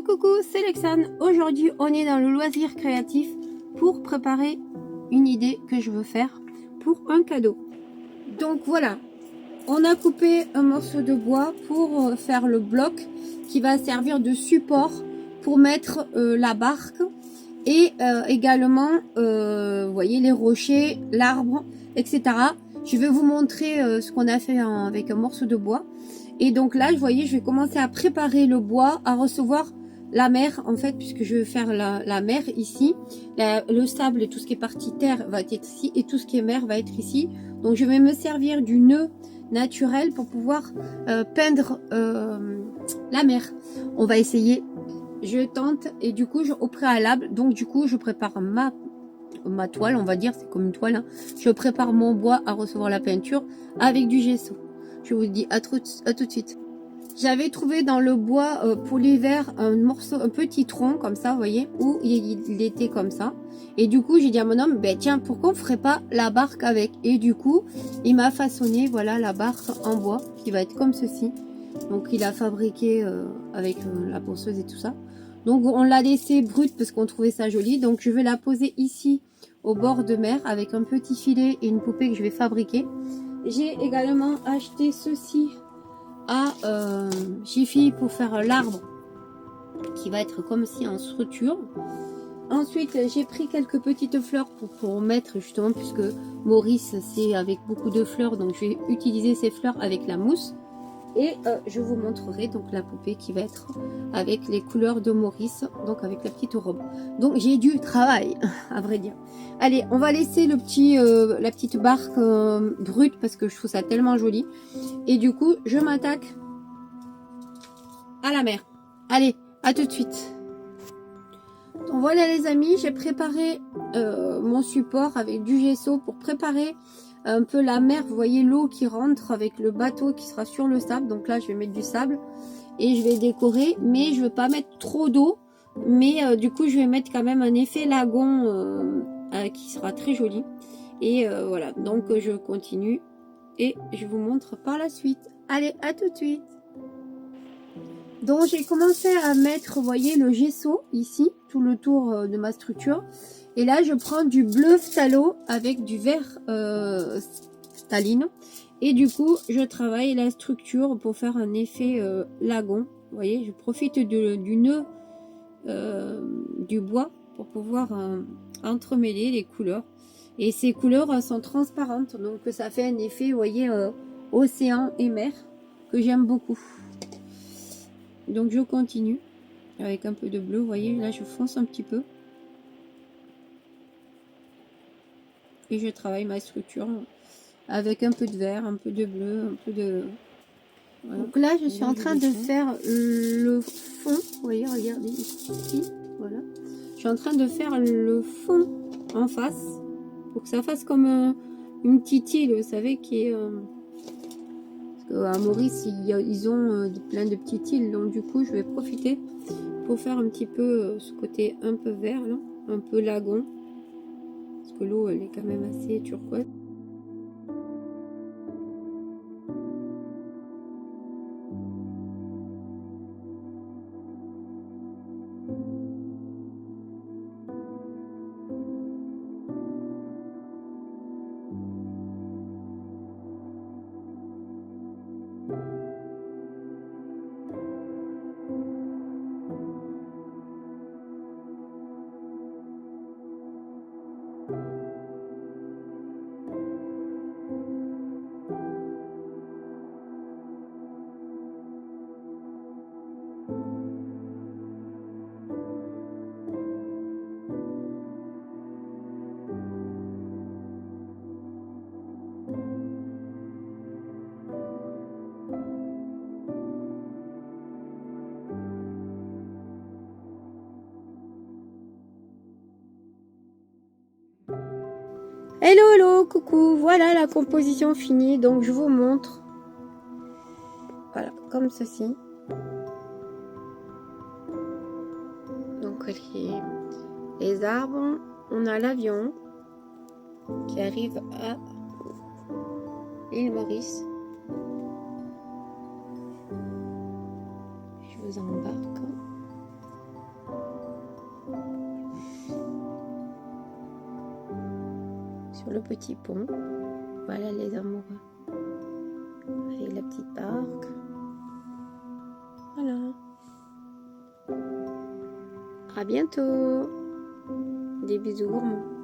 Coucou, c'est Lexane. Aujourd'hui, on est dans le loisir créatif pour préparer une idée que je veux faire pour un cadeau. Donc voilà, on a coupé un morceau de bois pour faire le bloc qui va servir de support pour mettre la barque et également, vous voyez, les rochers, l'arbre, etc. Je vais vous montrer ce qu'on a fait avec un morceau de bois. Et donc là, vous voyez, je vais commencer à préparer le bois, à recevoir la mer, en fait, puisque je vais faire la mer ici. Le sable et tout ce qui est partie terre va être ici, et tout ce qui est mer va être ici. Donc je vais me servir du nœud naturel pour pouvoir peindre la mer. On va essayer. Je tente, et du coup, au préalable, donc du coup, je prépare ma toile, on va dire, c'est comme une toile. Hein. Je prépare mon bois à recevoir la peinture avec du gesso. Je vous dis à tout de suite. J'avais trouvé dans le bois pour l'hiver un petit tronc comme ça, vous voyez, où il était comme ça. Et du coup, j'ai dit à mon homme, ben tiens, pourquoi on ferait pas la barque avec? Et du coup, il m'a façonné, voilà, la barque en bois qui va être comme ceci. Donc, il a fabriqué avec la ponceuse et tout ça. Donc, on l'a laissé brute parce qu'on trouvait ça joli. Donc, je vais la poser ici au bord de mer avec un petit filet et une poupée que je vais fabriquer. J'ai également acheté ceci à Jiffy pour faire l'arbre qui va être comme si en structure. Ensuite, j'ai pris quelques petites fleurs pour mettre justement, puisque Maurice c'est avec beaucoup de fleurs, donc je vais utiliser ces fleurs avec la mousse. Et je vous montrerai donc la poupée qui va être avec les couleurs de Maurice, donc avec la petite robe. Donc j'ai du travail, à vrai dire. Allez, on va laisser la petite barque brute parce que je trouve ça tellement joli. Et du coup, je m'attaque à la mer. Allez, à tout de suite. Donc voilà les amis, j'ai préparé mon support avec du gesso pour préparer un peu la mer. Vous voyez l'eau qui rentre avec le bateau qui sera sur le sable. Donc là, je vais mettre du sable et je vais décorer, mais je ne veux pas mettre trop d'eau. Mais du coup, je vais mettre quand même un effet lagon qui sera très joli. Et voilà, donc je continue et je vous montre par la suite. Allez, à tout de suite. Donc j'ai commencé à mettre, vous voyez, le gesso ici, tout le tour de ma structure. Et là, je prends du bleu phthalo avec du vert staline. Et du coup, je travaille la structure pour faire un effet lagon. Vous voyez, je profite du nœud du bois pour pouvoir entremêler les couleurs. Et ces couleurs sont transparentes, donc ça fait un effet, vous voyez, océan et mer, que j'aime beaucoup. Donc je continue avec un peu de bleu, vous voyez, là je fonce un petit peu. Et je travaille ma structure avec un peu de vert, un peu de bleu, un peu de... Voilà. Donc là je suis en train de faire le fond, vous voyez, regardez ici, voilà. Je suis en train de faire le fond en face, pour que ça fasse comme une petite île, vous savez, qui est... à Maurice, ils ont plein de petites îles, donc du coup je vais profiter pour faire un petit peu ce côté un peu vert, là, un peu lagon, parce que l'eau elle est quand même assez turquoise. Hello, hello, coucou, voilà la composition finie, donc je vous montre. Voilà, comme ceci. Donc les arbres, on a l'avion qui arrive à l'île Maurice. Je vous embarque. sur le petit pont. Voilà les amoureux. Avec la petite barque. Voilà. À bientôt. Des bisous gourmands.